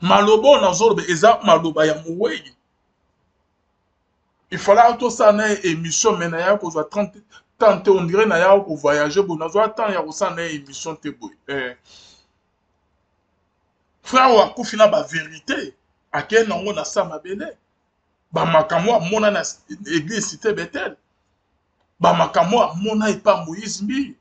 Malobo na zolobe eza maloba ya mouei. Il fallait tout ça na émission mais na ya ko 30 on dirait na ya ko voyager bon na zo attend ya ko ça na émission te boy. Frère wa ko fina ba vérité. Ake nango na sa mabele. Ba makamwa mona na église cité Bethel. Ba makamwa mona epa Moïse Mbi.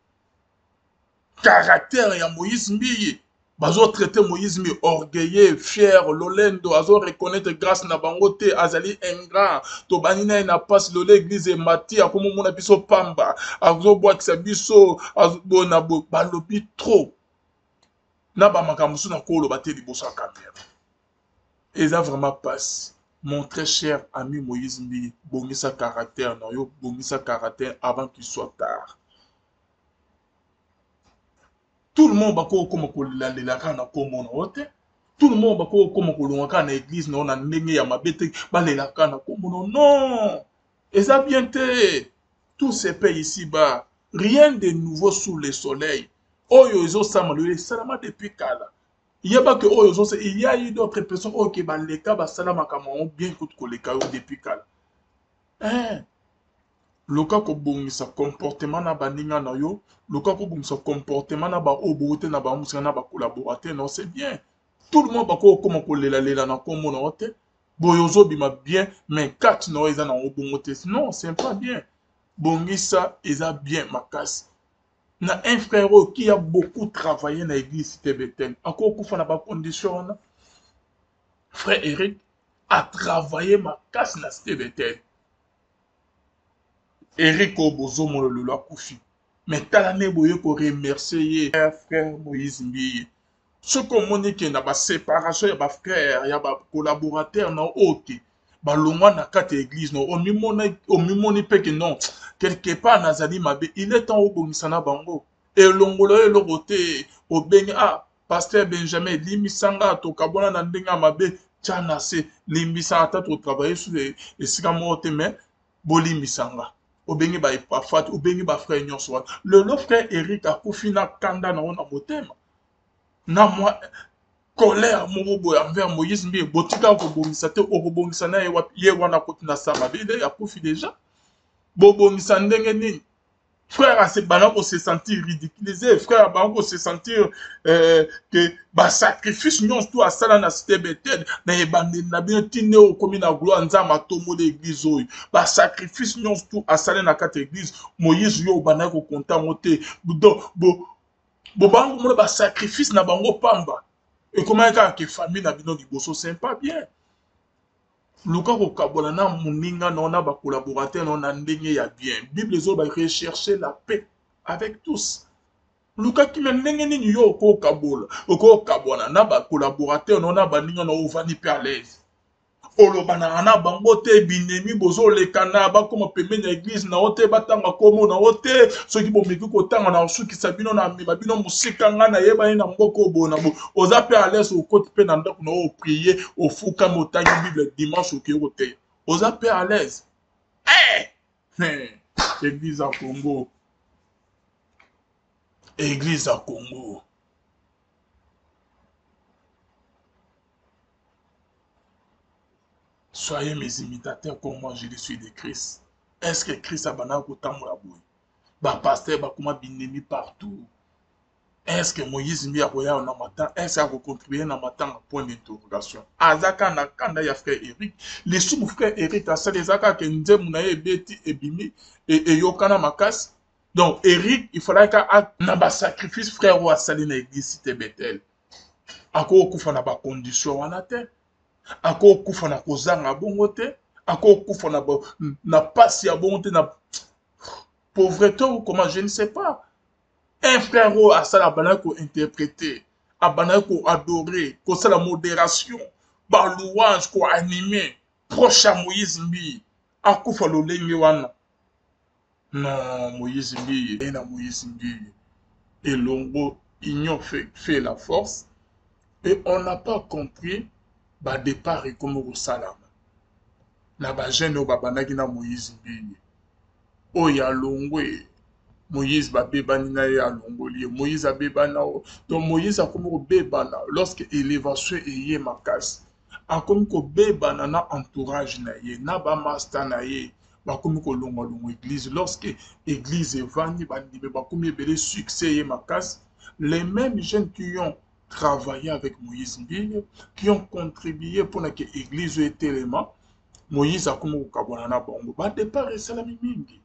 Caractère ya Moïse Mbi. Bazo traiter Moïse Mbi orgueilleux, fier, lolendo, azo reconnaître grâce na bango te azali ingrat. To banina na passe lolé église et mati akomo mona biso pamba. Azo boakisa biso azo bona bo balobi trop. Na ba makamusu na ko lo baté liboso ya caméra. Eza vraiment passe. Mon très cher ami Moïse Mbi, bongisa caractère na yo, bongisa caractère avant qu'il soit tard. Tout le monde va comme la na komo na ote. Tout le monde va comme kolonga na église na ndenge ya mabete balelaka na komo non. Et ça bien te. Tout se paye ici bas. Rien de nouveau sous le soleil. Oyo ezo samalule salama depuis kala. Il y a pas que oyo il y a eu d'autres personnes qui baleka ba salama kama bien que koleka yo depuis kala. Loka ko bongisa comportement na baninga na yo, loka ko bongisa comportement na ba obote na ba musika na ba collaborateur non c'est bien. Tout le monde ba ko koma ko lela na komo na ote. Boyozo bima bien mais kat no eza na obongote. Non, c'est pas bien. Bongisa eza bien makasi. Na un frère qui a beaucoup travaillé na église Cité Bethel. Ako kufa na ba condition na. Frère Eric a travaillé makasi na Cité Bethel. Eric Obozomo le Koufi. Mais talane boye ko remercier frère Moïse Mbi. Ce qu'on dit que na ba séparation ya ba frère, ya ba collaborateur na oke. Ba longwa na kate église no omimoni pe que non. Quelque part nazali mabe, il est temps obongisa na bango. Et longolo e logote obengi pasteur Benjamin limisanga to kabona na ndenga mabe tchana se limisanga ta to travailler sur esika mote mais bolimisanga. Obengi ba epafat, obengi ba frère nyonso. Le frère Eric akufi na kanda na ona motema. Na moi colère moko envers Moïse Mbi botika ko bongisa te okobongisa na ye wana koti na sama bide akufi déjà. Bobongisa ndenge nini? Frère a se bana ko se sentir ridiculisé, frère ba ko se sentir que ba sacrifice nyonso tout à sala na Cité Bethel na ebande na bien tine o komi na gloire nzama tomo de église oyo. Ba sacrifice nyonso tout à sala na kate église Moïse yo bana ko konta moté. Bo bango mo ba sacrifice na bango pamba. Et comment que famille na bino liboso c'est pas bien. Luka ko kabola na muninga na ba collaborateur na ndenge ya bien. Bible zo ba rechercher la paix avec tous. Luka ki ndenge nini yo ko kabola. Ko kabona na ba collaborateur na ba ninga na ovani pe à l'aise. Olobana na bango te binemi bozo lekana ba koma pembeni ya église na ote batanga komo na ote soki bomeki kotanga na suki sabino na mema bino musika nga na yeba na mboko bona bo oza pe à l'aise au côté pe na ndako na o prier au fuka motangi bible dimanche au kérote oza pe à l'aise église à Congo, église à Congo. Soyez mes imitateurs comme moi je le suis de Christ. Est-ce que Christ a banal autant la bouille? Bah pasteur bah comment binemi partout. Est-ce que Moïse Mbi a voyé en matin? Est-ce qu'il a contribué en matin? Point d'interrogation. Azaka na kanda ya frère Eric. Les sous frère Eric a ça les aka que nze munaye beti ebimi et yokana makas. Donc Eric il faudrait qu'à na ba sacrifice frère ou asali na église Cité Bethel. Ako kufa na ba condition wana te. Ako kufa na kozanga bongo te. Ako kufa na pasi ya bongo te na pauvreté ou comment je ne sais pas. Un frère a ça la banane qu'on interpréter, a banane qu'on adorer, qu'on ça la modération, ba louange qu'on animer, proche à Moïse Mbi, a koufa lo lengi wana. Non, Moïse Mbi, et na Moïse Mbi, et longo, union fait la force, et on n'a pas compris, ba départ et comme au salam. Na ba jeune au babanagi na Moïse Mbi, o ya longo Moïse ba bebani na ye alongoli Moïse a bebana donc Moïse a comme bebana lorsque élévation eye makasi a comme ko bebana na entourage na ye na ba master na ye ba comme ko longa longa église lorsque église evandi ba ndime ba comme ebele succès ye makasi les mêmes jeunes qui ont travaillé avec Moïse Mbille qui ont contribué pour que l'église ait élément Moïse a comme ko kabona na bango ba départ esalami mingi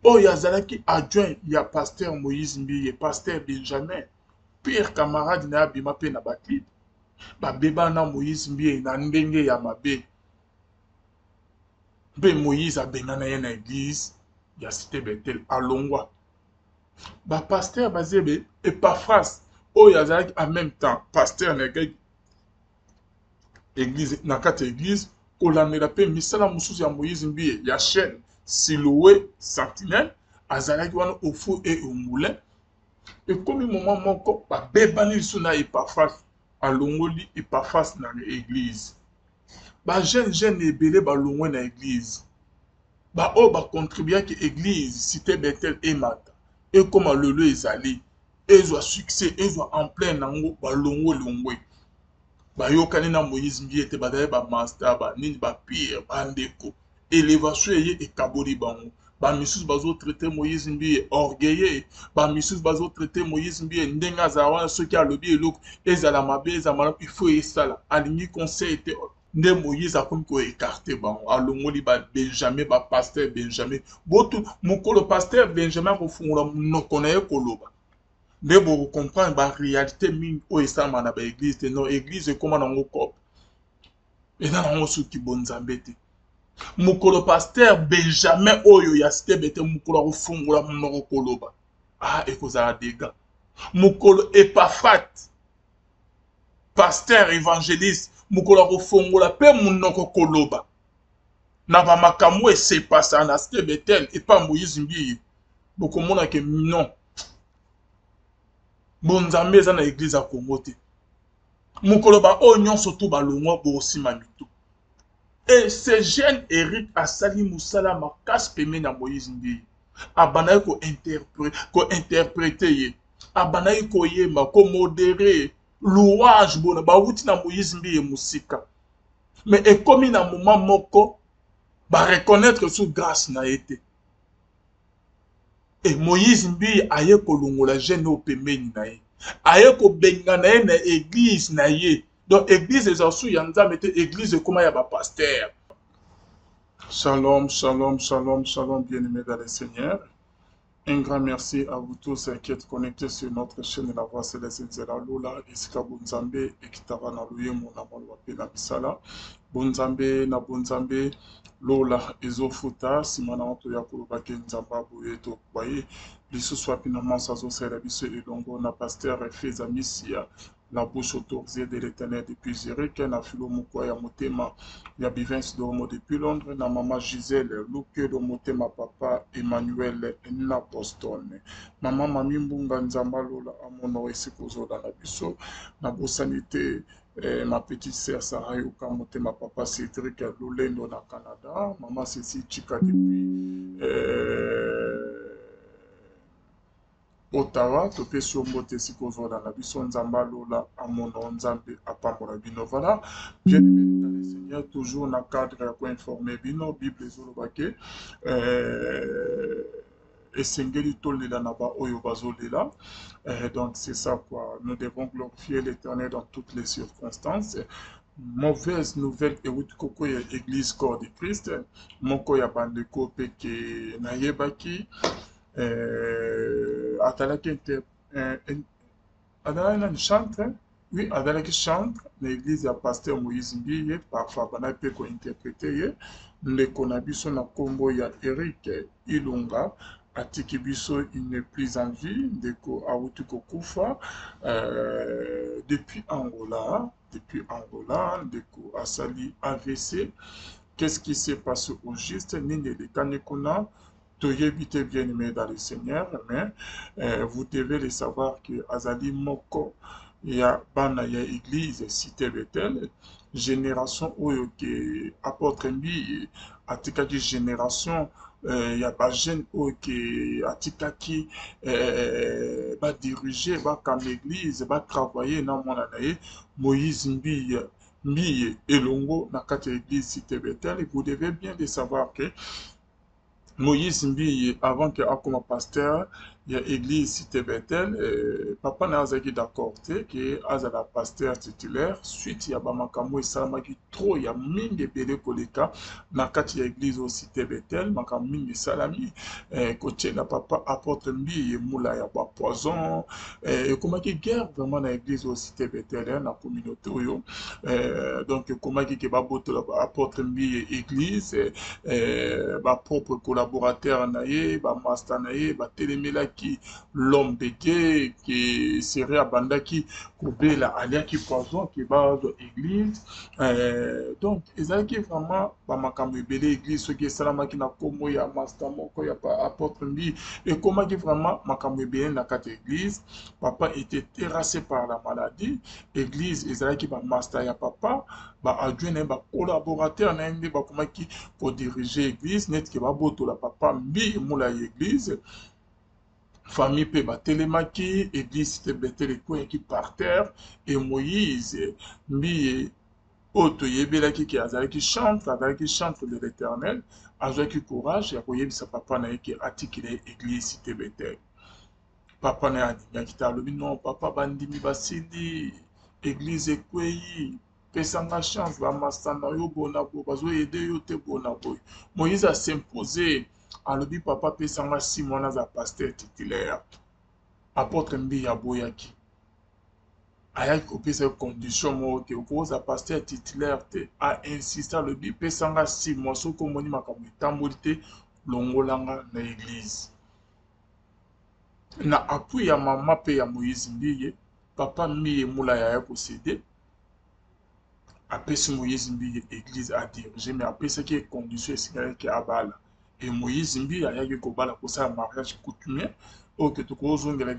oyo azalaki adjoint ya pasteur Moïse Mbiye pasteur Benjamin pire camarade na abima mpe na baklipe babeba na Moïse Mbiye na ndenge ya mabe mpe Moïse abengana ye na église ya cité Bethel alongwa bapasteur bazebe Epaphras oyo azalaki en même temps pasteur na église na kati ya église kolandela mpe misala mosusu ya Moïse Mbiye ya chaîne Siloé Sentinelle azalaki wana au four et au moulin ekomi moment moko babebani liso na Epaphras alongoli Epaphras na église bajeune ebele balongwe na église baoyo bakontribuaki église cité Bethel emata ekoma lelo ezali ezwa succès ezwa ampleur nango balongwe bayokani na Moïse Mbiye te bazali bamaster banini bapire bandeko élévation eye ekaboli bango bamisusu bazotraite Moïse Mbiye orgueilleux bamisusu bazotraite Moïse Mbiye ndenge azala wana soki alobi eloko ezala mabe ezala malamu il faut esala alingi conseil te nde Moïse akomi koekarte bango alongoli babenjamin bapasteur benjamin botu mokolo pasteur benjamin akofungola monoko na ye koloba nde bokokomprendre baréalité mingi oyo esalama na baeglise te non église ekóma nango kope eza nango soki bonzambe te mokolo pasteur benjamin oyo ya cité Bethel mokolo akofungola monoko koloba ekozala dega mokolo Epaphras pasteur évangéliste mokolo akofungola mpe monoko koloba na bamakambo esepasa na cité Bethel epa Moïse Mbiye bokomona ke non bonzambe eza na église ya Congo te mokolo baoyo nyonso to balongwa bosima mito et ce jeune Eric asali musala makasi pembeni ya Moïse Mbiye abandaki kointerprete ye abandaki koyemba komodere louange bona bawuti na Moïse Mbiye mosika mais ekomi na moment moko bareconnaître sous grâce na ye te et Moïse Mbiye aye kolongola jeune oyo pembeni na ye aye kobengana ye na église na ye donc église eza su ya nzambe te église ekoma ya bapasteur. Shalom, shalom, shalom, shalom, bien-aimés dans le Seigneur. Un grand merci à vous tous qui êtes connectés sur notre chaîne La Voix Céleste Nzela Lola, Esika Bonzambe, Ekitara na Luyemo na Malwape na Bisala. Bonzambe na Bonzambe, Lola Ezofuta, Simana Anto Yakurubake Nzamba Boyeto Baye, Lisusu Apinama Sazo Sera Biso Elongo, na Pasteur Feza Missia, la bouche autorisée de l'éternel depuis Zurich, na Philo Mukwa ya Motema, ya Bivens Domo depuis Londres, na Maman Gisèle, Luke do Motema Papa, Emmanuel, na Boston. Maman Mami Mbunga Nzamba Lola, Amono Esikozo dans la Biso, na Bosanité, ma petite sœur Sarah Yoka Motema Papa Cédric Lolendo na Canada, Maman Cécile Chika depuis Ottawa, topé sur Moté Sikozo dans la Biso Nzamba Lola, Amono Nzambe, Apamora Bino. Voilà, bien aimé dans les Seigneurs, toujours dans le cadre pour informer Bino, Bible Zolobake, et Sengeli Tolela Naba Oyo Bazolela. Donc c'est ça quoi, nous devons glorifier l'Éternel dans toutes les circonstances. Mauvaise nouvelle et Koko ya Église Corps de Christ, Moko ya Bandeko Peke Nayebaki. Atalaki chantre, oui, Adalaki chantre, l'église ya pasteur Moïse Mbiye, parfois bana pe ko interpréter ye, ndeko na biso na kombo ya Eric Ilunga, atiki biso il n'est plus en vie, ndeko awuti kokufa, depuis Angola, ndeko asali AVC. Qu'est-ce qui s'est passé au juste? Nini de Kanekuna, Toyebite bien-aimé dans le Seigneur, mais vous devez le savoir que Azali Moko, il y a Bana, il y a Église, Cité Bethel, génération où apôtre Mbi, Atikaki génération ya bajeune oyo ke atikaki badirige bakamba église batravaille na mwana na ye Moïse Mbiye elongo na kati ya église Cité Bethel. Vous devez bien de savoir que Moïse Mbiye, avant que akoma pasteur, il y a église Cité Bethel, papa na azaki d'accord te que azala pasteur titulaire, suite ya bamakambo esalamaki trop ya mingi ebele koleka na kati ya église au Cité Bethel, makambo mingi esalami, kotiela papa apôtre Mbiye mula ya ba poison, ekomaki guerre vraiment na église au Cité Bethel na communauté oyo, donc ekomaki ke babotola ba apôtre Mbiye église, ba propre collaborateur na ye, ba master na ye, ba telemela ki l'homme bégué qui serait abandaki kobela aliaki poison qui va dans église, donc ezalaki vraiment ba makambo ebele église soki esalamaki na komo ya master moko ya apôtre Mbi et comment qui vraiment makambo ebele na kati église. Papa était terrassé par la maladie, église ezalaki ba master ya papa ba adjoint na ba collaborateur na nde ba komaki pour diriger église net ke ba botola papa Mbi mula église famille pe batelemaki église Cité Bethel ekweyaki par terre et Moïse Mbiye oyo toyebelaki ke azalaki chantre de l'éternel azwaki courage ya koyebisa papa na ye ke atikila église Cité Bethel. Papa na ye alingaki te alobi non papa bandimi basili église ekweyi pesanga chance bamasana yo bona boye bazoyede yo te bona boye. Moïse as'impose alobi papa pesanga 6 mois naza pasteur titulaire. Apôtre Mbiye aboyaki ayaki kopesa condition moko te okoza pasteur titulaire te ainsiste alobi pesanga 6 mois soki omoni makambo etamboli te longolanga na église. Na appui ya mama pe ya Moïse Mbiye, papa Mbiye mula ya kosede apesi Moïse Mbiye église a diriger mais apesaki condition esingalaki abala. Et Moïse Mbiye ayaki kobala kosala mariage coutumier oyo ke tokozongela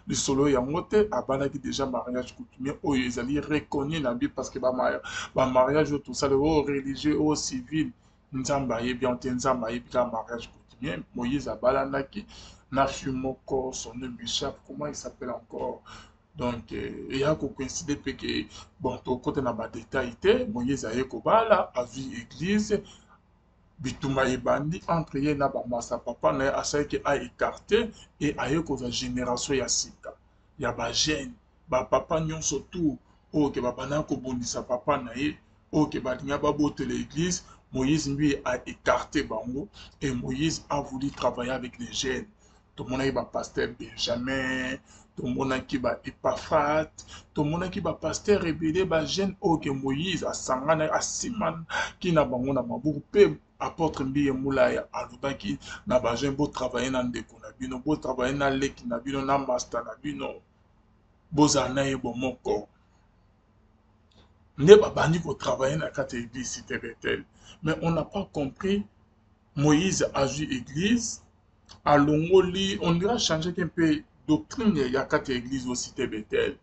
lisolo yango te abalaki déjà mariage coutumier oyo ezali reconnu na Bible parce que bamariage oyo tosala oyo religieux oyo civil nzambe ayebi yango te, nzambe ayebi kaka mariage coutumier. Moïse abalanaki na fille moko son nom m'échappe, comment il s'appelle encore. Donc eya kocoïncide mpe ke bon tokota na badetail te. Moïse aye kobala avi église bitumba ebandi entre ye na bamasa papa na ye asalaki aécarte e aye kozwa génération ya sika ya bagene bapapa nyonso tu oyo ke babanda kobundisa papa na ye oyo ke balinga babotela église. Moïse Mbiye aécarte bango et Moïse a voulu travailler avec les jeunes. Tomonaki ba pasteur Benjamin, tomonaki ba Epaphrate, tomonaki ba pasteur ebele ba jeune oyo ke Moïse asangana asimana ki na bango na mabuku pe apôtre Mbiye mulaya alobaki na ba jeune bo travailler na ndeko na bino, bo travailler na leki na bino na master na bino, bozala na ye bomoko. Nde babandi ko travailler na kati ya église Cité Bethel. Mais on n'a pas compris. Moïse a vu église alongoli, on dirait changer un peu doctrine ya kati ya église au Cité Bethel.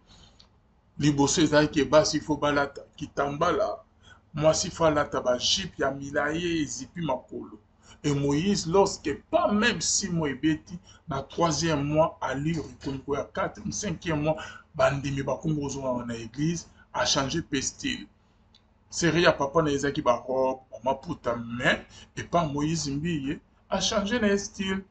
Liboso ezalaki basi fo balata kitambala, mwasi fo alata ba jupe ya milaye ezipi makolo. Et Moïse, lorsque pas même 6 mois ebeti, na 3e mois, ali rekoniko ya 4e, 5e mois, bandimi bakongo ozonga na église, a changé pe style. Seri ya papa na ezaki ba robe, ba maputa, mais et pas Moïse Mbiye a changé na style.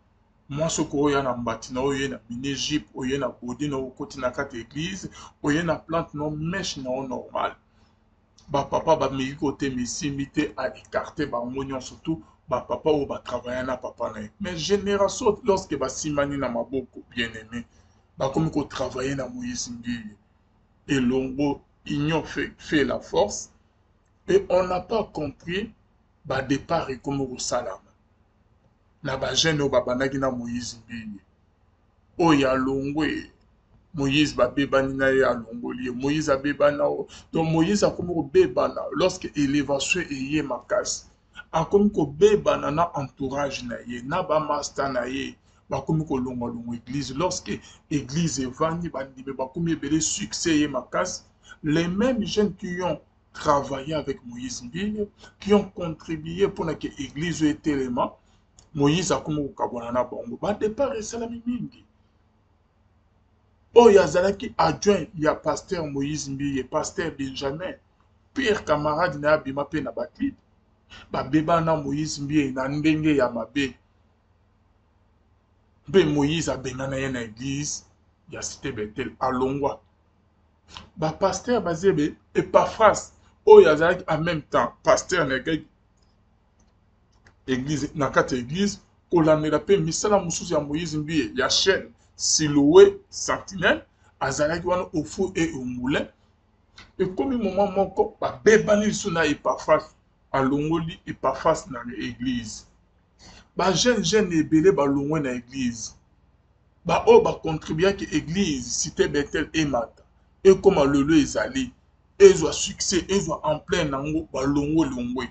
Moi soko oyo na mbati na oyo na mini jupe oyo na body na okoti na kati église oyo na plante no mèche na normal. Ba papa ba meki kote misimbi te a écarter ba monyon surtout ba papa ou ba travailler na papa na. Mais génération lorsque ba simani na maboko bien aimé ba comme ko travailler na Moïse Mbiye et longo union fait la force et on n'a pas compris ba départ et comme au salam na ba jeune o babandaki na Moïse Mbiye oyo alongwe Moïse babebani na ye alongoli Moïse abebana donc Moïse akomi kobebana lorsque élévation eye makasi akomi kobebana na entourage na ye na bamaster na ye bakomi kolongwalongwa église lorsque église evandi bandimi bakomi ebele succès eye makasi. Les mêmes jeunes qui ont travaillé avec Moïse Mbiye qui ont contribué pour que l'église ait tellement Moïse akomi kokabwana na bango ba départ esalami mingi oyo azalaki adjoint ya pasteur Moïse Mbiye pasteur Benjamin pire camarade na abima mpe na baklipe babeba na Moïse Mbiye na ndenge ya mabe mpe Moïse abengana ye na église ya cité Bethel alongwa bapasteur bazebe Epaphras oyo azalaki en même temps pasteur na église na kati ya église kolandela mpe misala mosusu ya Moïse Mbiye ya chaîne Siloé sentinelle azalaki wana au four et au moulin ekomi moment moko babebani lisu na Epaphras alongoli Epaphras na église jeune ebele balongwe na église oyo bacontribuaki église cité Bethel emata ekoma lelo ezali ezwa succès ezwa en plein nango balongwe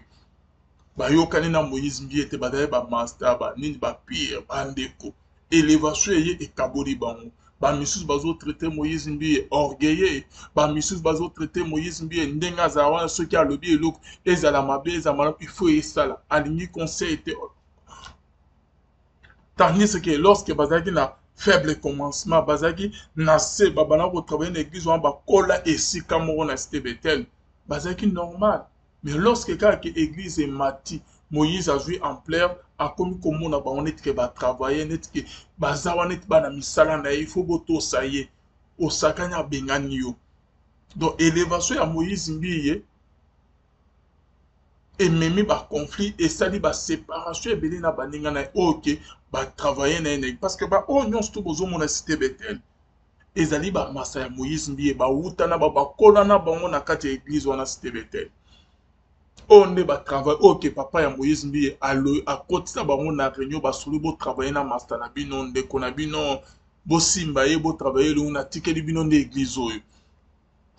bayokani na Moïse Mbiye te bazali bamaster banini bapire bandeko élévation eye ekaboli bango bamisusu bazotraite Moïse Mbiye orgueilleux bamisusu bazotraite Moïse Mbiye ndenge azala wana soki alobi eloko ezala mabe ezala malamu il faut esala alingi conseil te tandis que lorsque bazalaki na faible commencement bazalaki na se babana kotravailler na église wana bakola esika moko na cité Bethel bazalaki normal mais lorsque kaka église emati Moïse azwi ampleur akomi komona bango neti ke batravaille neti ke baza wana neti bana misala na ye il faut botosa ye osakani abengani yo donc élévation ya Moïse Mbiye ememi baconflit esali baséparation ebele na baninga na ye oke batravaille na ye parce que oyo nyonso to bozomona cité Bethel ezali bamasa ya Moïse Mbiye bawuta na bakola na bango na kati ya église wana cité Bethel oyo nde batravaille oke papa ya Moïse Mbiye akotisa bango na réunion basolo botravaille na master na bino ndeko na bino bosimba ye botravaille longo natikeli bino nde église oyo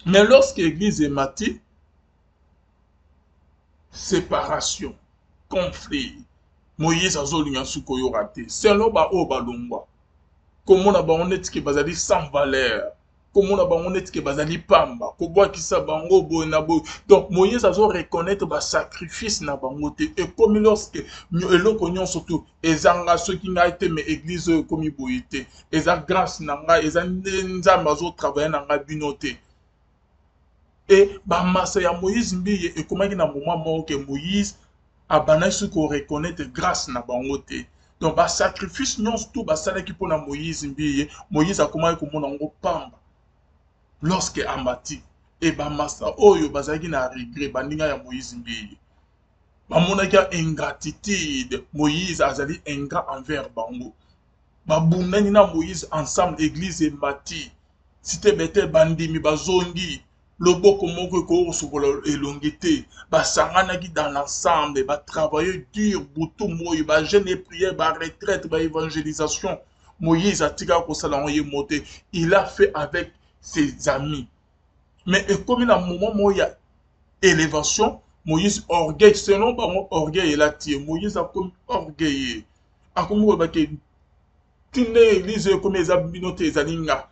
mais lorsque église emati séparation conflit Moïse azolinga suko koyoka te selon oyo balongwa komona bango neti ke bazali sans valeur komona bango neti ke bazali pamba kobwakisa bango boye na boye donc Moïse azo reconnaître basacrifice na bango te ekomi lorsque eloko nyonso tu ezanga soki ngai te mais église oyo ekomi boye te eza grâce na ngai eza nde nzambe azotravaille na ngai bino te et bamasa ya Moïse Mbiye ekomaki na moment moko ke Moïse abandaki soki koreconnaître grâce na bango te donc basacrifice nyonso tu basalaki mpona Moïse Mbiye Moïse akomaki komona yango pamba lorsque amati e bamasa oyo bazalaki na regret baninga ya Moïse Mbiye bamonaki ya ingratitude Moïse azali ingrat envers bango babundani na Moïse ensemble église emati cité Bethel bandimi bazongi loboko moko ekosokola elongi te basanganaki dans l'ensemble batravaille dur butu moyi bajeune prière baretraite baévangélisation Moïse atika kosala ngo ye mote il a fait avec ses amis mais ekomi na moment moko ya élévation Moïse orgueil selon bango orgueil elati Moïse akomi orgueilleux akomi kobaki tinde église ekomi eza bino te ezali nga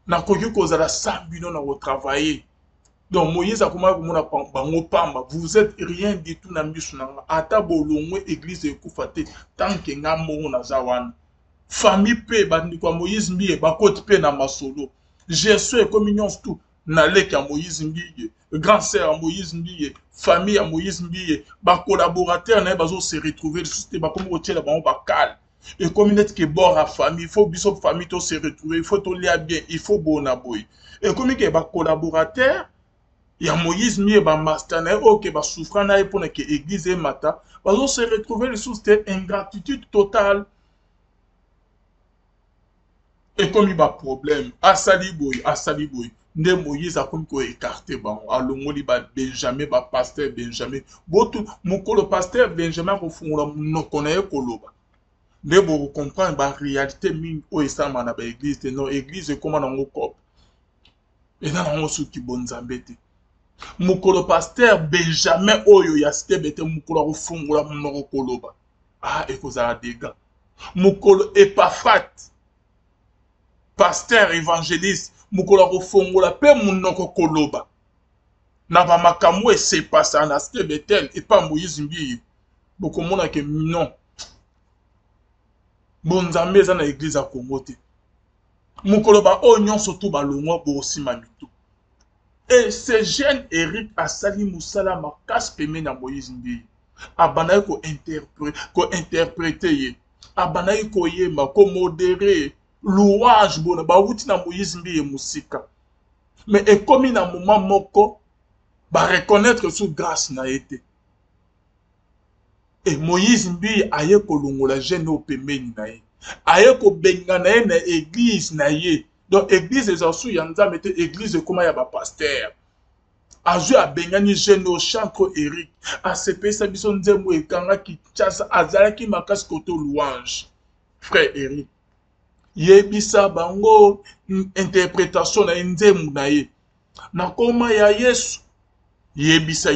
nakoki kozala sans bino na kotravailler donc Moïse akomaki komona bango pamba vous êtes rien du tout na miso na nga ata bolongwe église ekufa te tant que nga moko naza wana famille mpe bandeko ya Moïse Mbiye bakoti mpe na masolo Jésus ekomi nyonso tu na leki ya Moïse Mbiye grand sœur ya Moïse Mbiye famille ya Moïse Mbiye bacollaborateur na ye bazose retrouver lisusu te bakomi kotiela bango bakale ekomi neti ke bord ya famille il faut biso famille to se retrouver il faut tolia bien il faut bona boye ekomi ke bacollaborateur ya Moïse Mbiye bamaster na ye oyo ke basouffra na ye mpona ke église emata bazose retrouver lisusu te ingratitude totale ekomi baproblème asali boye nde Moïse akomi koécarte bango alongoli babenjamin bapaster benjamin botu mokolo paster benjamin akofungola monoko na ye koloba nde bokomprendre baréalité mingi oyo esalama na baéglise te non église ekóma nango kope eza nango soki bonzambe te mokolo paster benjamin oyo ya cité Bethel mokolo akofungola monoko koloba ekozala dégâts mokolo Epaphras pasteur évangéliste mokolo akofongola mpe monoko koloba na bamakambo esepasa na cité Bethel epa Moïse Mbiye bokomona ke non bonzambe eza na église ya Congo te mokolo ba oyo nyonso to balongwa bosima mito. Et ce jeune Eric asali musala makasi pembeni ya Moïse Mbie abandaki ko-interpréter ye abandaki koyemba komodere louange bona bawuti na Moïse Mbie musika mais ekomi na moment moko bareconnaître sous grâce na ye te. Et Moïse Mbie aye kolongola jeune oyo pembeni na ye aye kobenga na ye na église na ye. Donc église ezalsu ya nzambe te église ekoma ya bapasteur azwi abengani jeune oyo chancre Eric asepesa biso nzembo ekangaki Kinshasa azalaki makasi koto louange. Frère Eric yebisa bango interprétation na nzembo na ye na koma ya Yesu yebisa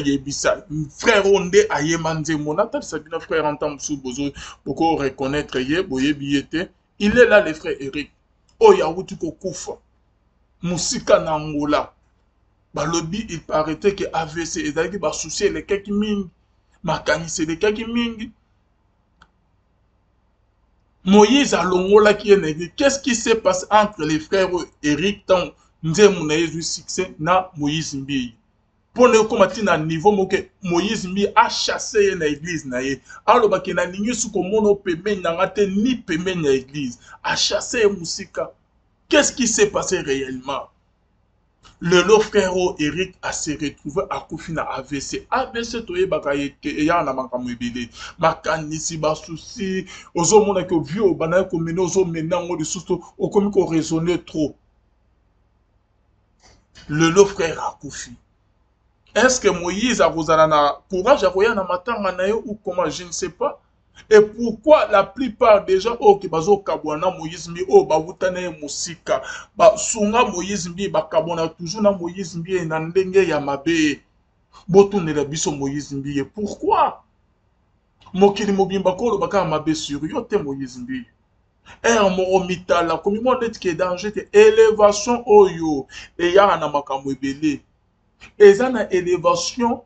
frère onde ayema nzembo natalisa bino frère entend sous bozo boko reconnaître ye boyebi yete il est là le frère Eric oyo awuti kokufa musika na Angola balobi il paraîtait que AVC ezalaki basusi elekaki mingi makanisi elekaki mingi. Moïse alongolaki ye na église. Qu'est-ce qui s'est passé entre les frères Eric tant nzembo na ye succès na Moïse Mbie pour ne komati na niveau moke Moïse Mbie a chassé ye na église na ye alobaki na lingi suko mono pembeni na ngate ni pembeni ya église a chassé ye musika. Qu'est-ce qui s'est passé réellement? Le frère Eric a se retrouvé à Koufina AVC. AVC toye bakaye ya na makambo ebele. Makanisi ba souci, ozo mona ke vieux bana ko mena ozo mena ngo de sousto okomi ko raisonner trop. Le frère a koufi. Est-ce que Moïse a rozana na courage a koya na matanga na yo ou comment je ne sais pas. Et pourquoi la plupart des gens qui bazo kabwana Moïse Mbie o bawutane musika ba sunga Moïse Mbie ba kabona toujours na Moïse Mbie na ndenge ya mabe botunela biso Moïse Mbie pourquoi mokili mobimba ko baka mabe sur yo te Moïse Mbie mo mitala komi mo net ke danger te élévation oyo e ya na makambo ebele eza na élévation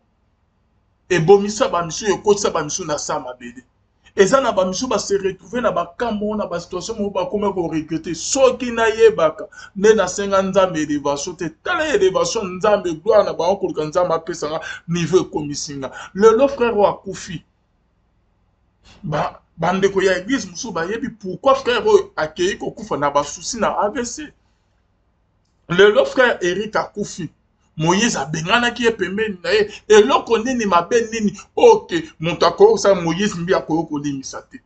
et bomisa ba misu e kotisa ba misu na sa mabele. Et ça n'a pas mis se retrouver na bakambo na ba situation mo ba comme ko regretter soki na yebaka ne na 50 élévation te tala élévation nzambe gloire na ba ko nzambe pesa niveau komisinga le frère wa kufi bande ko ya église musu ba yebi pourquoi frère akei ko kufa na ba souci na AVC le frère Eric a kufi Moïse a bengana qui est pembeni na ye eloko nini mabe nini ok montako sa Moïse Mbie akoko limisa te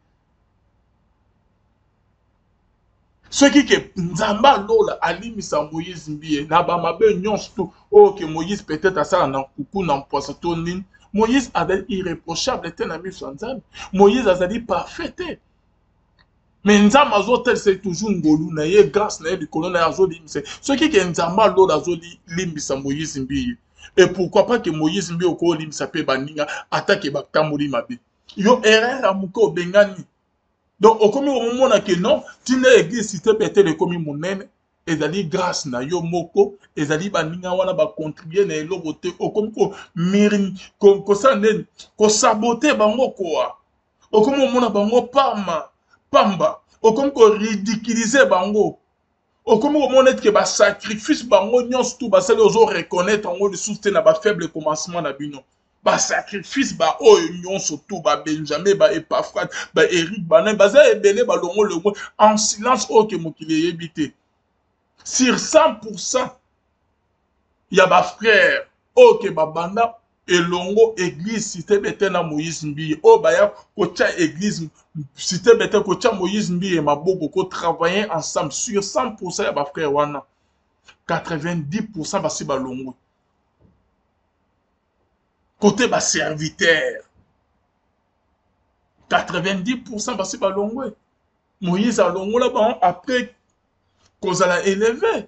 ce qui que nzamba lola alimisa Moïse Mbie na ba mabe nyonso ok Moïse peut-être asala na kuku na mposa to nini Moïse avait irréprochable te na miso nzambe Moïse azali parfait te mais nzamba azotel c'est toujours ngolu na ye grâce na ye likolo na ye azolimisa soki ke nzamba lola azolimbisa Moïse Mbie et pourquoi pas que Moïse Mbie okolimisa pe baninga atake batamoli mabe yo erreur ya moke obengani donc okomi omona ke non tina église cité peut-être ekomi monene ezali grâce na yo moko ezali baninga wana bacontribuer na eloko te okomi ko miri kosa neni kosabote bango koa okomi omona bango pamba okomi ko ridiculiser bango okomi komona ke ba sacrifice bango nyonso tout basali ozo reconnaître bango lisusu te na ba faible commencement na bino ba sacrifice ba oyo nyonso tout ba Benjamin ba Epaphrade ba Eric bana baza ebele balongo longo en silence oke mokili yebi te sur 100% ya ba frère oke babanda elongo église cité bete na Moïse Mbie o baya kotia église cité bete kotia Moïse Mbie maboko ko travailler ensemble sur 100% ya ba frère wana 90% basi balongo côté ba serviteur 90% basi balongo Moïse alongo là ba après kozala élevé.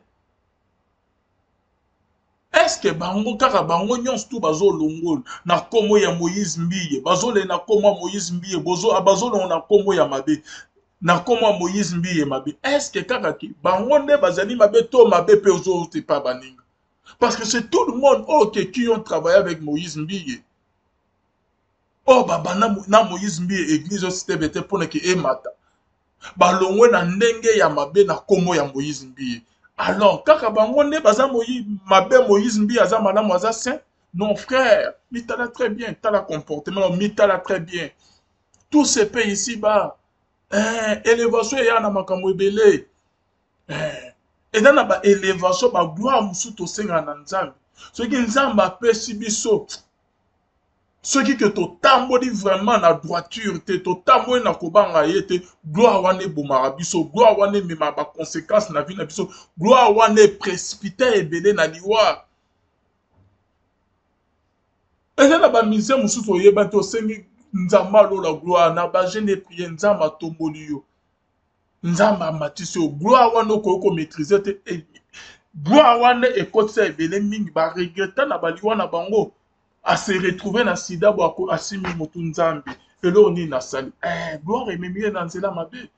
Est-ce que bango kaka bango nyonso tout bazo longol na komo ya Moïse Mbie bazo le na komo Moïse Mbie bozo abazo na komo ya mabe na komo Moïse Mbie mabe est-ce que kaka ki bango nde bazali mabe to mabe pe ozo te pa baninga parce que c'est tout le monde qui ont travaillé avec Moïse Mbie baba na Moïse Mbie église cité bete pour que e mata balongwe na ndenge ya mabe na komo ya Moïse Mbiye. Alors kaka bango nde baza mabe Moïse Mbiye aza malamu aza saint? Non frère, mitala très bien, tala comportement, mitala très bien. Tout se paie ici-bas. Élévation ya na makambo ebele. Et dans la élévation, ba gloire musu to senga na Nzambe. Ce qui Nzambe apesi biso. Ce qui que to tamboli vraiment na droiture te, to tamboli na kobanga yete, gloire wane bomara biso, gloire wane mema ba conséquences na vie na biso, gloire wane précipité ebele na liwa. Et dans la misère musu to yeba to sengi Nzamba lo la gloire na ba jeune prier Nzamba tomboli yo. Nzamba matisi yo, gloire wane ko maîtriser te, gloire wane ekotisa ebele mingi ba regretta na baliwa na bango. A se retrouver na sida bo asimi motu Nzambe elo ni na sali gloire ememie na nzela mabe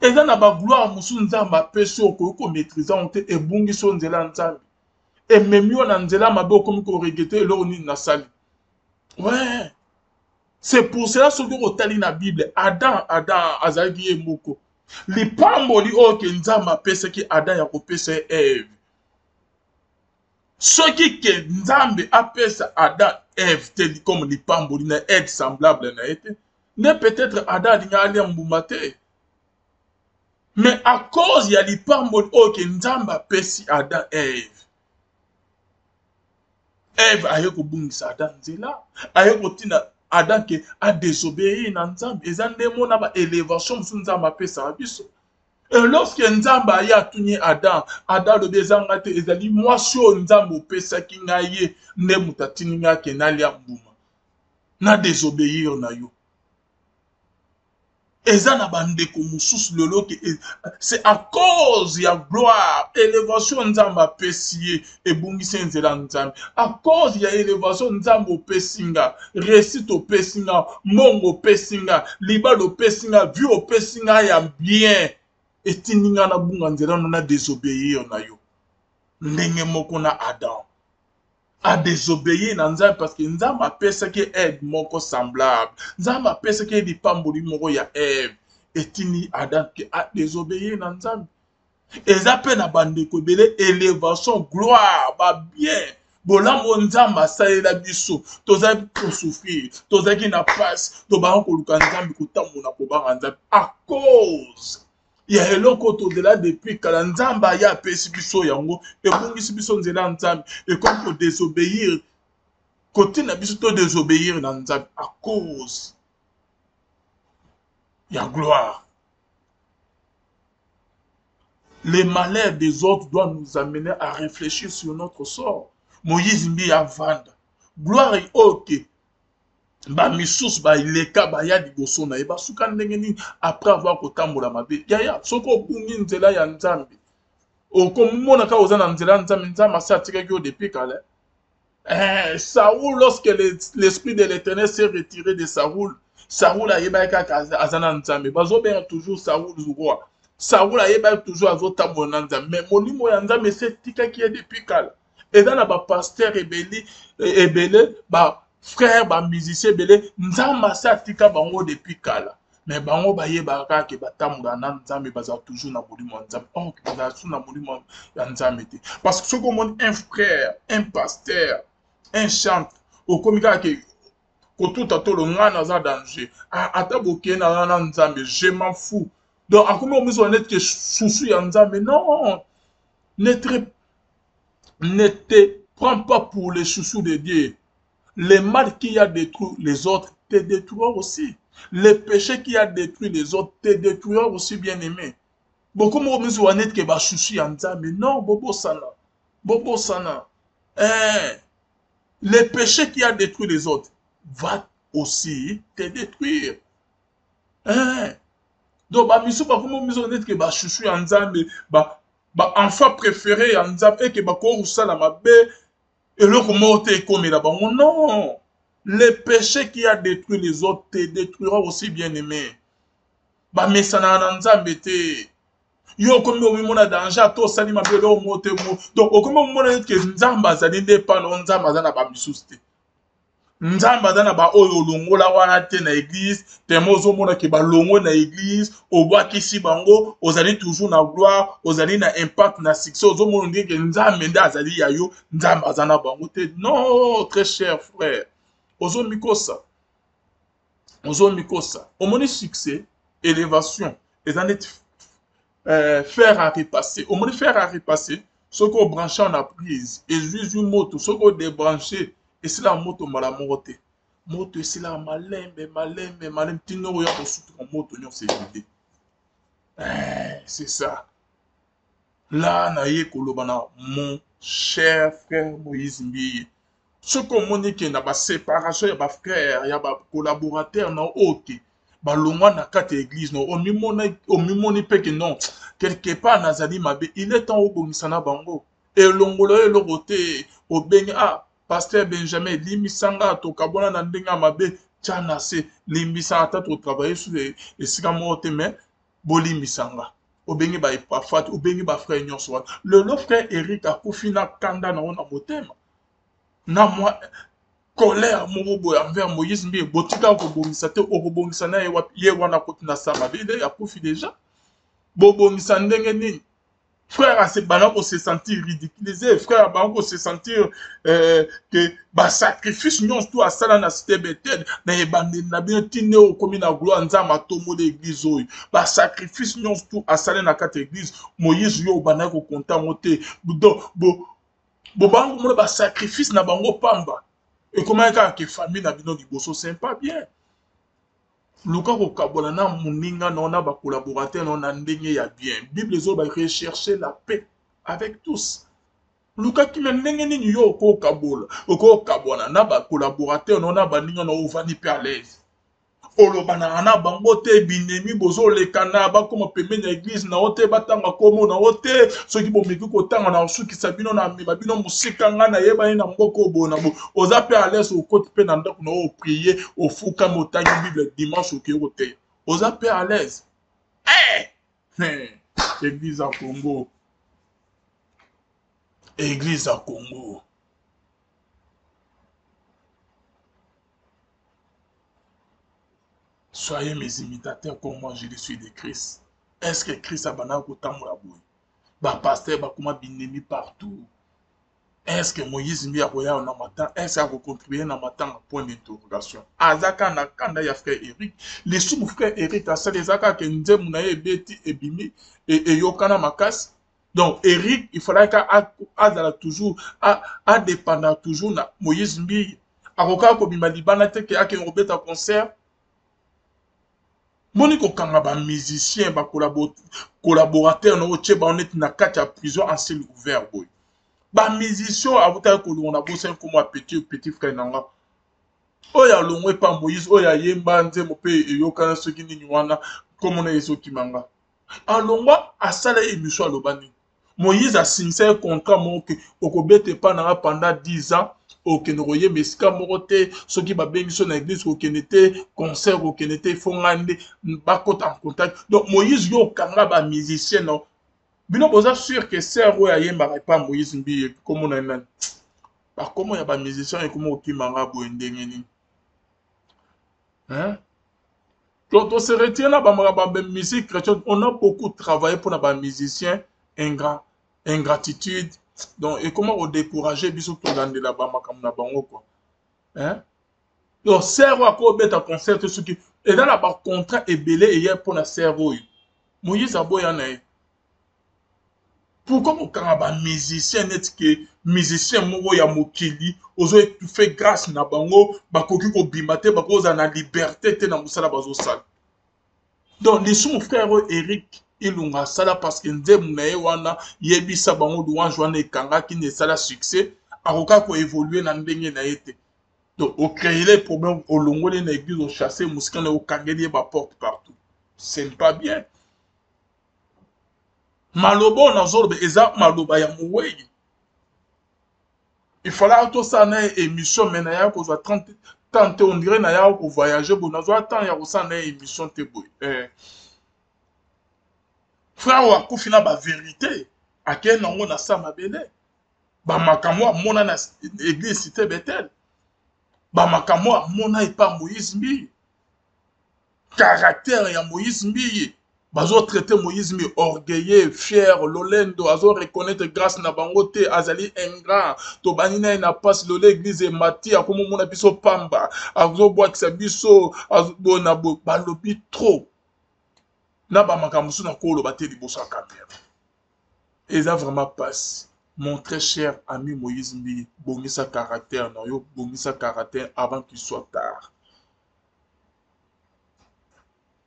eza na ba gloire musu Nzambe apesi ko maîtriser on te ebungi so nzela Nzambe ememio na nzela mabe okomi ko regretter elo ni na sali. Ouais, c'est pour cela ce que otali na Bible Adam azalaki ye moko lipamboli oyo ke Nzambe apesaki Adam ya kopesa Eve. Ce qui que Nzambe apesa Adam Eve tel comme lipamboli na être semblable na été ne peut-être Adam alinga ali mbuma te. Mais à cause ya lipamboli oyo ke Nzambe apesi Adam Eve aye kobungisa Adam nzela aye kotina Adam ke a désobéir na Nzambe eza nde mona ba élévation musu Nzambe apesa biso. Et lorsque Nzambe aya tunye Adam le bezanga te ezali mwasi oyo Nzambe opesaki ngai nde mutatini nga ke nalia mbuma na désobéir na yo. Eza na bandeko mususu lelo ke c'est à cause ya gloire élévation Nzambe apesi ye ebungisi nzela Nzambe. À cause ya élévation Nzambe opesi nga réussite opesi nga mongo opesi nga libala opesi nga vie opesi nga ya bien. Etini nga na bunga nzela na désobéir na yo. Ndenge moko na Adam a désobéir na Nzambe parce que Nzambe apesaki Eve moko semblable. Nzambe apesaki lipamboli moko ya Eve. Etini Adam ke a désobéir na Nzambe. Eza pe na bandeko ebele élévation gloire ba bien. Bolambo Nzambe asalela biso tozali kosouffrir tozali na passe tobanga koluka Nzambe kotambola kobanga Nzambe à cause ya eloko tozela depuis kala Nzambe aya apesi biso yango ebungisi biso nzela Nzambe ekomi ko désobéir côté na biso to désobéir na Nzambe à cause ya gloire. Les malheurs des autres doivent nous amener à réfléchir sur notre sort. Moïse Mbiye avanda gloire ok ba misusu ba ileka ba ya liboso na ye basuka ndenge nini après avoir kotambola mabe yaya soko obungi nzela ya Nzambe okomona ka oza na nzela Nzambe Nzambe asa atikaki yo depuis kala. Saoul lorsque l'esprit de l'Éternel s'est retiré de Saoul ayebaki kaka aza na Nzambe bazobenga toujours Saoul roi. Saoul ayebaki toujours azotambola na Nzambe mais molimo ya Nzambe etikaki ye depuis kala. Et dans la pasteur ebele ba frère ba musicien ebele Nzambe asa tika bango depuis kala mais bango bayebaka ke batambola na Nzambe baza toujours na molimo ya Nzambe baza toujours na molimo ya Nzambe te parce que soki omoni un frère un pasteur un chante okomi kaka ke kotuta tolo ngana aza danger ata bokeye na Nzambe je m'en fous donc akomi omiso neti ke susu ya Nzambe non ne te prends pas pour les chouchous de Dieu. Les mal qui a détruit les autres te détruiront aussi. Les péchés qui a détruit les autres te détruiront aussi, bien aimé. Beaucoup de gens ont dit que les chouchous en Nzambe. Non, bobo sana. Bobo sana. Les péchés qui a détruit les autres va aussi te détruire. Donc, beaucoup de gens ont dit que les chouchous en Nzambe, enfant préféré en Nzambe et que bako usala mabe et le comment te comme là bas non les péchés qui a détruit les autres te détruira aussi bien aimé ba mesana na Nzambe te yo comme o mona danger to sali mabe le mote mo donc o comme mona que Nzambe azali nde pa no Nzambe azana ba misuste nzambe aza na baoyo olongola wana te na église temo ozomona ke balongo na église obwakisi bango ozali toujours na gloire ozali na impact na succès ozomona ndenge nzambe nde azali ya yo nzambe aza na bango te non très cher frère ozomikosa omoni succès élévation eza neti faire à repasser omoni faire à repasser soki obranche na prise ezwizwi moto soki odébranche esila moto mbala moko te moto esila malembe ntina oyo ya kosutuka moto nyonso evide c'est ça là naye koloba na mon cher frère Moïse Mbiye soki omoni ke na baséparation ya bafrère ya bacolaborateur na oyo te balongwa na kati ya église no omimoni mpe ke non quelque part nazali mabe il est temps obongisa na bango elongola eloko te obengi Pasteur Benjamin, limisanga tokabona na ndenge ya mabe tia na se limisanga ata totravaille sur esika moko te mais bolimisanga obengi ba Epafate obengi ba frère nyonso wana lelo frère Eric akufi na kanda na ona motema na moi colère moko boye envers Moïse Mbiye botika kobongisa te okobongisa na ye wana koti na sa mabe il akufi déjà bobongisa ndenge nini frère Banako se sentir ridiculisé, frère Banako se sentir que ba sacrifice nyons tout à ça na cité Bethel na ebande na bien tine o komi na gloire nzama tomo de église oyo ba sacrifice nyons tout à ça na kati église Moïse yo Banako konta moté bo bango mo ba sacrifice na bango pamba et comment que famille na bino liboso c'est pas bien luka kokabola na muninga na ba collaborateur na ndenge ya bien bible zo ba rechercher la paix avec tous luka ki ndenge nini yo ko kabola na ba collaborateur na ba ninga na ovani pe à l'aise olobana na bango te binemi bozo lekana ba koma pembeni ya église na ote batanga komo na ote soki bomeki kotanga na osukisa bino na bino musika nga na yeba na mboko bona bo oza pe à l'aise okoti pe na ndako na o prier ofuka motangi bible dimanche okeko te oza pe à l'aise église à Congo église à Congo soyez mes imitateurs comme moi je le suis de Christ. Est-ce que Christ a banal kotambola boy? Ba pasteur ba kuma binemi partout. Est-ce que Moïse Mbiye akoya na matin? Est-ce qu'il a contribué na matin? Point d'interrogation. Azaka na kanda ya frère Eric. Les sous frère Eric a ça les aka que nzemu na ebeti ebimi et yokana makasi. Donc Eric il faudrait qu'à toujours à dépendre toujours na Moïse Mbiye. Akoka ko bima libana te ke ake robeta concert. Moni ko kanga ba musicien ba collaborateur no che ba honnête na kati ya prison en ciel ouvert boy. Ba musicien abuta ko lona bosen ko moi petit frère nanga. Oya longwe pa Moïse oya yemba nzemo pe yokana soki nini wana comme on ezo kimanga. Alongwa asala émission alobani. Moïse a signé un contrat mon que okobete pa na pendant 10 ans. Okenoye mesika morote soki babengi so na église okenete concert okenete fongande bakota en contact donc Moïse yo kanga ba musicien no bino boza sûr que sœur oya yemba pa Moïse Mbiye comme on a nan ba comment ya ba musicien et comment okimanga bo ndenge ni hein quand on se retient là ba musique chrétienne on a beaucoup travaillé pour na ba musicien ingratitude. Donc, et comment on décourager biso to lande la ba makam na bango quoi. Hein? Donc, servo a ko beta concert ce qui et dans la ba contrat et belé et hier pour na servo. Moïse aboya na. Pourquoi mon ba musicien net que musicien mo ya mokili ozo fait grâce na bango ba koki ko bimate ba ko za na liberté te na musala bazo sala. Donc, les son frère Eric ilunga sala parce que nzemu na ye wana yebisa bango louange wana ekanga ki ne sala succès akoka ko évoluer na ndenge na yete donc au créer les problèmes au longole na église au chasser musika na okangeli ba porte partout c'est pas bien malobo na zolobe eza maloba ya muwei il fallait tout ça na émission mais na ya ko 30 on dirait na ya ko voyager bon na zo temps ya ko ça na émission te boy frère wakufi na ba vérité ake nango na sa mabele ba makamwa mona na église cité Bethel Bamakamo amona epa Moïse Mbi. Caractère ya Moïse Mbi. Bazo traité Moïse Mbi orgueilleux, fier, lolendo, azo reconnaître grâce na bangote, azali ingrat, to banina na passe lolé église et mati, akomo mona biso pamba, azo boakisa biso, azo bona bo, balobi trop. Na bamakamusu na kolo bate liboso ya caméra. Et ça vraiment passe. Mon très cher ami Moïse Mbi, bongisa caractère na yo, bongisa caractère avant qu'il soit tard.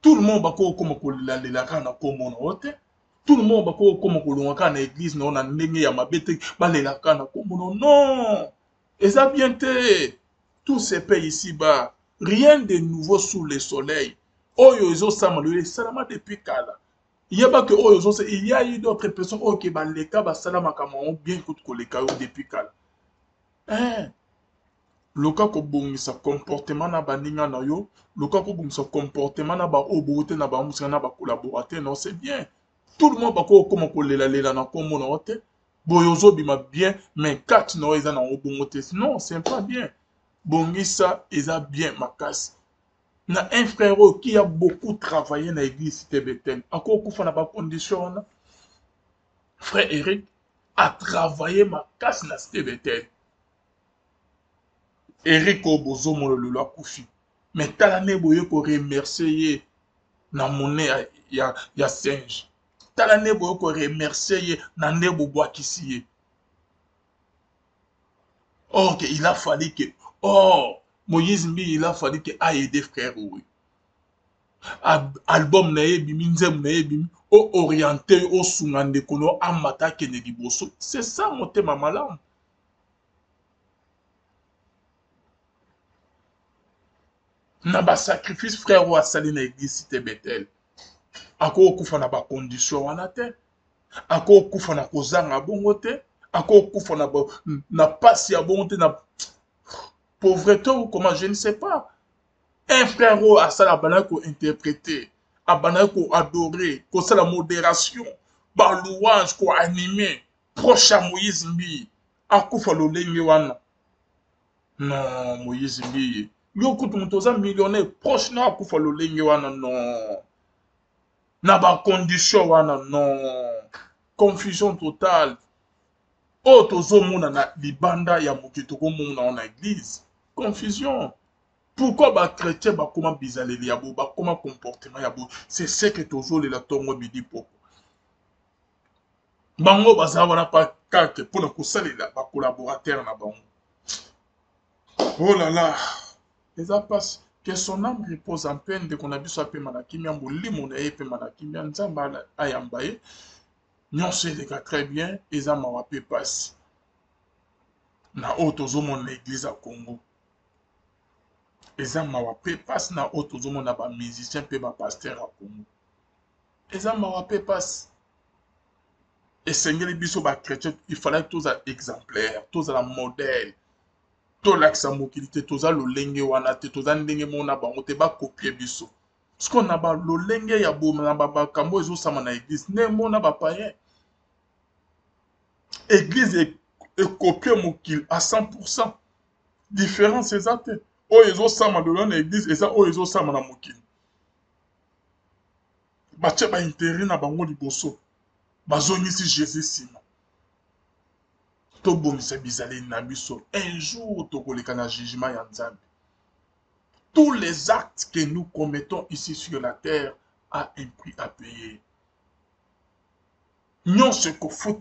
Tout le monde va comme la kana comme ote. Tout le monde va comme on kana église non na ndenge ya mabete balela kana comme non. Et ça bien te. Tout se paye ici bas. Rien de nouveau sous le soleil. Oyo ezo samalé salama depuis kala. Il y a pas que oyo il y a eu d'autres personnes qui baleka ba salama kama bien que koleka depuis kala. Hein? Loka ko bongisa comportement na baninga na yo, loka ko bongisa comportement na ba obote na ba musika na ba collaborateur, non c'est bien. Tout le monde ba ko comme ko lela na ko mona ote. Boyozo bima bien, mais kat no eza na obongote. Non, c'est pas bien. Bongisa eza bien makasi. Na un frère qui a beaucoup travaillé na église Cité Bethel. Ako kufa na ba condition. Frère Eric a travaillé makasi na Cité Bethel. Eric Obozomo le akufi. Mais talane boye ko remercier na monnaie ya singe. Talane boye ko remercier na nebo boakisi. Or que il a fallu que Moïse Mbi il a fallu que a aider frère oui. Album na ebimi nzem na ebimi o orienté o sungande kono amata kene liboso. C'est ça mon thème malamu. Na ba sacrifice frère ou asali na église Cité Bethel. Ako kufa na ba condition wana te. Ako kufa na kozanga bongo te. Ako kufa na passe ya bongo te na pauvreté ou comment je ne sais pas. Un frère ou asala bana ko interpréter, abana ko adorer, ko sala modération, ba louange ko animer, proche à Moïse Mbi. Akufa lo lenge wana. Non, Moïse Mbi. Yo kutu mutoza millionnaire proche na akufa lo lenge wana non. Na ba condition wana non. Confusion totale. O tozo mona na libanda ya mokitoko mona na église. Confusion. Pourquoi ba chrétien ba comment bizaleli yabo ba comment comportement yabo c'est ce que tozo le la tongo bidi poko. Bango baza wana pa kake pour na kosalela ba collaborateur na bango. Oh là là. Et ça passe. Que son âme repose en peine de qu'on a vu sa paix manakimia, molimo na epe manakimia, nzamba ayambaye. Nyonso eleka très bien, et ça m'a rappelé passe. Na otozo mon église à Congo. Et ça m'a rappelé passe na otozo mon aba musicien pe ba pasteur à Congo. Et ça m'a rappelé passe. Et Seigneur biso ba chrétien, il fallait que tous à exemplaire, tous à la modèle. To laksa mokilité toza lolenge wana te toza ndenge mona bango te ba copier biso parce qu'on a ba lolenge ya bo na ba kambo ezo sama na église ne mona ba païen église et copier mokil à 100% différence exacte o ezo sama de na église et ça o ezo sama na mokil ba tche ba intérêt na bango liboso bazongisi Jésus sima. Un jour, jugement tous les actes que nous commettons ici sur la terre a un prix à payer. Nous ce qu'il faut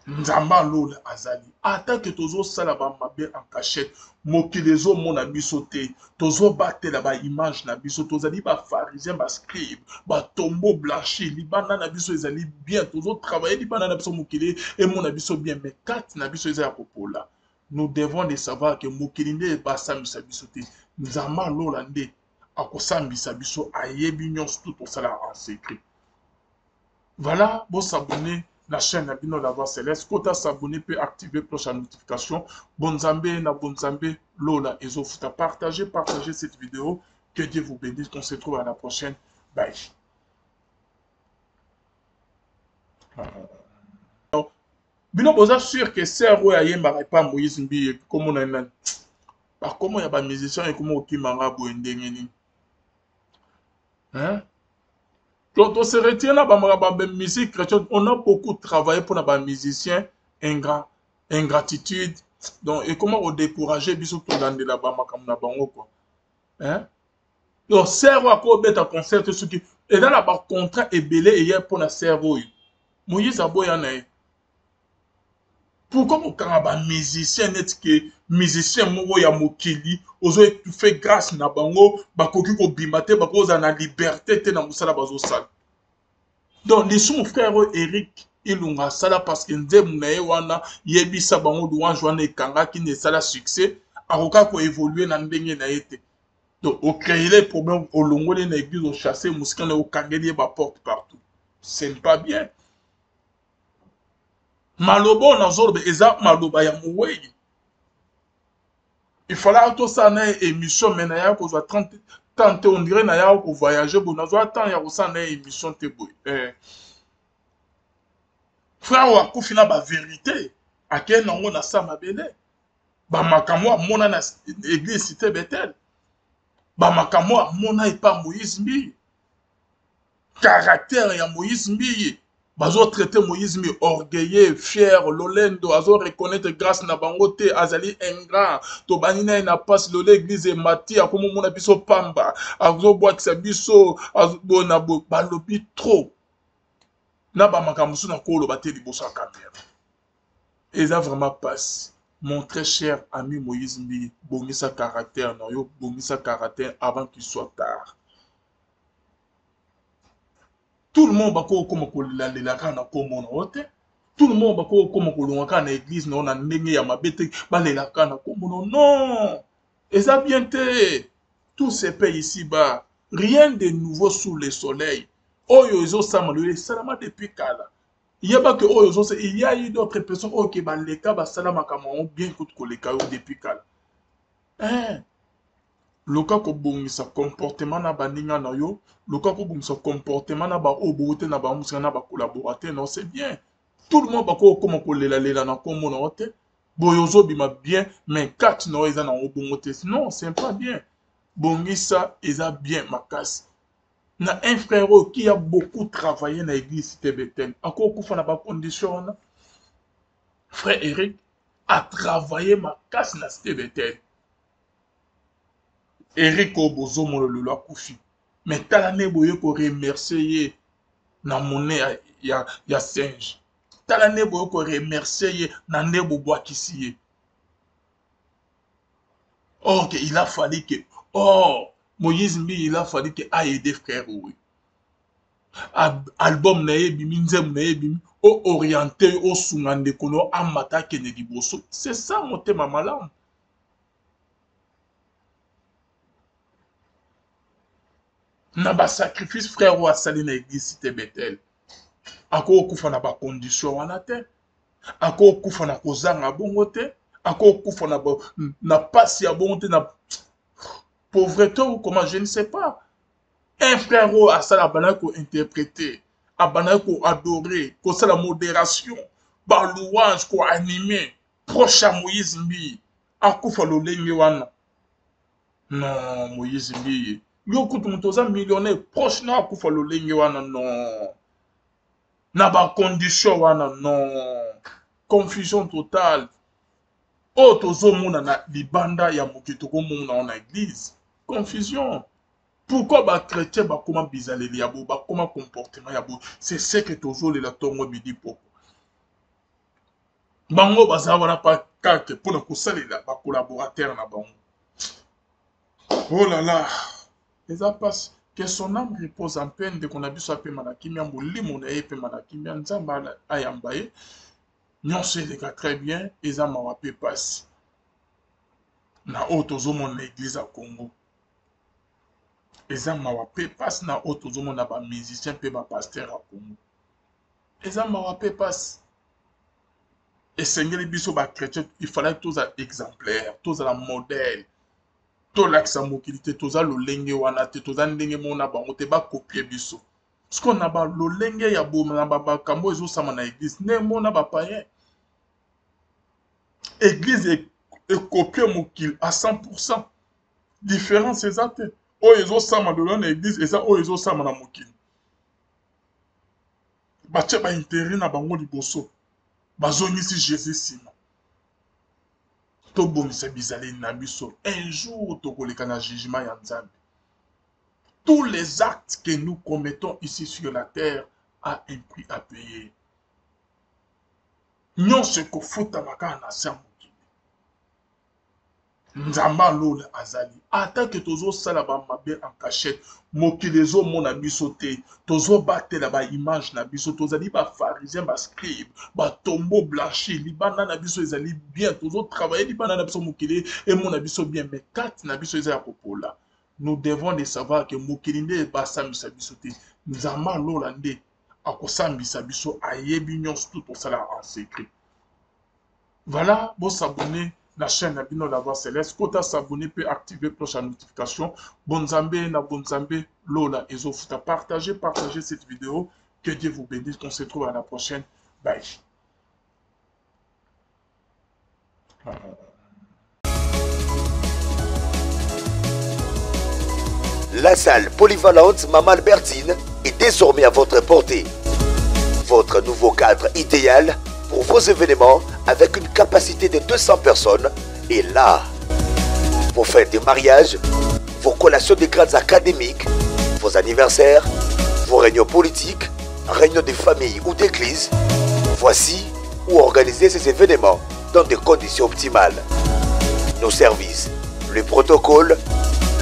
Nzamba lola azali. Ata que tozo salaba mabe en cachette. Mokilezo mon abisote. Tozo bate la ba image na biso. Tozali ba pharisien ba scribe. Ba tombeau blanchi. Libana na biso ezali bien. Tozo travailler libana na biso mokile. Et mon abiso bien. Mais kat na biso ezali popola. Nous devons de savoir que mokilinde ba sambisa bisote. Nzamba lola nde. Ako sambisa biso. Ayebi nyons tout au sala en secret. Voilà. Bon s'abonner. La chaîne Nabino La Voix Céleste. Kota s'abonner peut activer cloche à notification. Bonzambe na bonzambe Lola Ezofuta. Partagez cette vidéo. Que Dieu vous bénisse. On se retrouve à la prochaine. Bye. bino boza sûr que sœur oyo ayembaka epa Moïse Mbiye komona nani bakomo ya bamusicien ekoma okimanga boye ndenge nini hein? Donc on se retient là ba musique chrétienne, on a beaucoup travaillé pour les musiciens ingratitude donc et comment on décourager biso to lande la ba makambo na bango quoi hein? Donc sœur wa ko beta concert ce qui et dans la ba contrat et belé hier pour la sœur oyo Moïse aboya na ye. Pourquoi mon ba musicien net que musicien moko ya mokili ozo fait grâce na bango bakoki ko bimate bakoza na liberté te na musala bazo sala. Donc les son frère Eric Ilunga sala parce que nzemu na ye wana yebisa bango louange wana ekanga ki ne sala succès akoka ko évoluer na ndenge na yete. Donc au créer les problèmes au longo de l'église au chasser musika na au kangeli ba porte partout. C'est pas bien. Malobo na zolo eza maloba ya muwei. Il fallait tout ça na émission mais na ya ko 30 on dirait na ya ko voyager bon na zo attend ya ko ça na émission te boy. Frère wa kufina ba vérité ake nango na sa mabele. Ba makamwa mona na église cité Bethel. Ba makamwa mona epa Moïse Mbiye. Caractère ya Moïse Mbiye. Bazo traiter Moïse Mbiye orgueilleux, fier, lolendo, azo reconnaître grâce na bango te azali ingrat. To banina na passe lo l'église et mati akomo mona biso pamba. Azo boakisa biso azo bona bo balobi trop. Na ba makambo na kolo ba te liboso caméra. Et ça vraiment passe. Mon très cher ami Moïse Mbiye, bongisa caractère na yo, bongisa caractère avant qu'il soit tard. Tout le monde bako koma ko la kana ko mona ote. Tout le monde bako koma ko longa na église na ona ndenge ya mabete ba la kana ko mona non. Et ça bien te tout se paye ici bas. Rien de nouveau sous le soleil. Oyo ezo samalé salama depuis kala. Il y a pas que oyo il y a eu d'autres personnes qui ba leka ba salama kama bien que ko leka depuis kala. Hein? Loka ko bongisa comportement na baninga na yo, loka ko bongisa comportement na ba obote na ba musika na ba collaborateur, non c'est bien. Tout le monde ba ko koma ko lela na komo na ote. Boyozo bima bien, mais kat no eza na obongote. Non, c'est pas bien. Bongisa eza bien makasi. Na un frère qui a beaucoup travaillé dans l'église Cité Bethel. Encore kufa na ba condition na. Frère Eric a travaillé makasi na Cité Bethel. Eric Obozo Mololo akufi. Mais talane boye ko remercier na monnaie ya singe. Talane boye ko remercier na ndebo bwakisi ye. Or que il a fallu que Moïse Mbiye il a fallu que a aider frère oui. Album na ye bimi nzem na ye bimi o orienté o sungande kono amata kene liboso. C'est ça mon thème malamu. Na ba sacrifice frère ou asali na église Cité Bethel. Ako okufa na ba condition wana te. Ako okufa na kozanga bongo te. Ako okufa na pasi ya bongo te na pauvreté ou comment je ne sais pas. Un frère ou asali abana ko interpréter, abana ko adorer, ko sala modération, ba louange ko animer, proche à Moïse Mbiye. Akufa lo lenge wana. Non, Moïse Mbiye. Yo kutu mutoza millionnaire proche na akufa lo lenge wana non. Na ba condition wana non. Confusion totale. O tozo mona na libanda ya mokitoko mona na église. Confusion. Pourquoi ba chrétien ba comment bizaleli yabo ba comment comportement yabo c'est ce que tozo le la tongo midi poko. Bango baza wana pa kake pour na kosalela ba collaborateur na bango. Oh là là. Et ça passe que son âme repose en peine de qu'on a vu ça pe manakimia molimo na ye pe manakimia nzamba ayambaye. Nyon se les gars très bien et ça m'a pe passe. Na otozo mon église à Congo. Et ça m'a pe passe na otozo mon ba musicien pe ba pasteur à Congo. Et ça m'a pe passe. Et Seigneur biso ba chrétien, il fallait tous à exemplaire, tous à la modèle. To lakisa mokili te toza lolenge wana te toza ndenge mona bango te ba copier biso. Ce qu'on a ba lolenge ya boma na ba kambo ezosama na église ne mona ba païen. église est copiée mokili à 100%. Différence exacte. Oyo ezosama de na église eza oyo ezosama na mokili. Batie ba intérêt na bango liboso. Bazongisi Jésus sima. Tobomisa bizaleli na biso. Un jour tokoleka na jugement ya Nzambe. Tous les actes que nous commettons ici sur la terre a un prix à payer. Nyonso kofutamaka na sa mokili. Nzamba lola azali. Ata que tozo sala ba mabe en cachette, mokili ezo mona biso te, tozo batela ba image na biso, tozali ba pharisien, ba scribe, ba tombeau blanchi, libana na biso ezali bien, tozo travailler libana na biso mokili et mona biso bien, mais kat na biso ezali kopola. Nous devons de savoir que mokili nde ba sambisa biso te. Nzamba lola nde akosambisa biso ayebi nyonso tout osala en secret. Voilà, bon s'abonner la chaîne Nabino La Voix Céleste. Kota s'abonner peut activer cloche à notification. Bonzambe na bonzambe lola ezofuta. Partagez cette vidéo. Que Dieu vous bénisse. On se retrouve à la prochaine. Bye. La salle polyvalente Maman Albertine est désormais à votre portée. Votre nouveau cadre idéal pour vos événements avec une capacité de 200 personnes est là. Vos fêtes de mariage, vos collations de grades académiques, vos anniversaires, vos réunions politiques, réunions de famille ou d'église, voici où organiser ces événements dans des conditions optimales. Nos services, le protocole,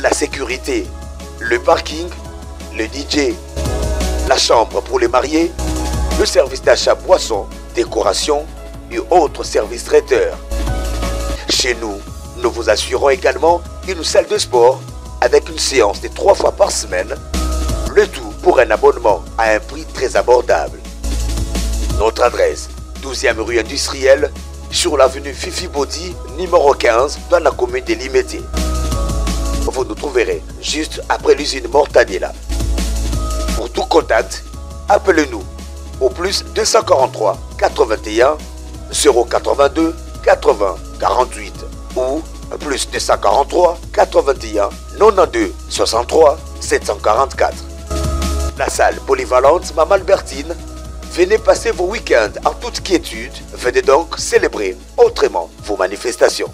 la sécurité, le parking, le DJ, la chambre pour les mariés, le service d'achat boissons, décoration et autres services traiteurs. Chez nous, nous vous assurons également une salle de sport avec une séance de 3 fois par semaine, le tout pour un abonnement à un prix très abordable. Notre adresse, 12e rue industrielle, sur l'avenue Fifi Body, numéro 15, dans la commune de Limété. Vous nous trouverez juste après l'usine Mortadella. Pour tout contact, appelez-nous au plus 243 81 082 80 48 ou plus 243 81 92 63 744. La salle polyvalente Maman Albertine, venez passer vos week-ends en toute quiétude, venez donc célébrer autrement vos manifestations.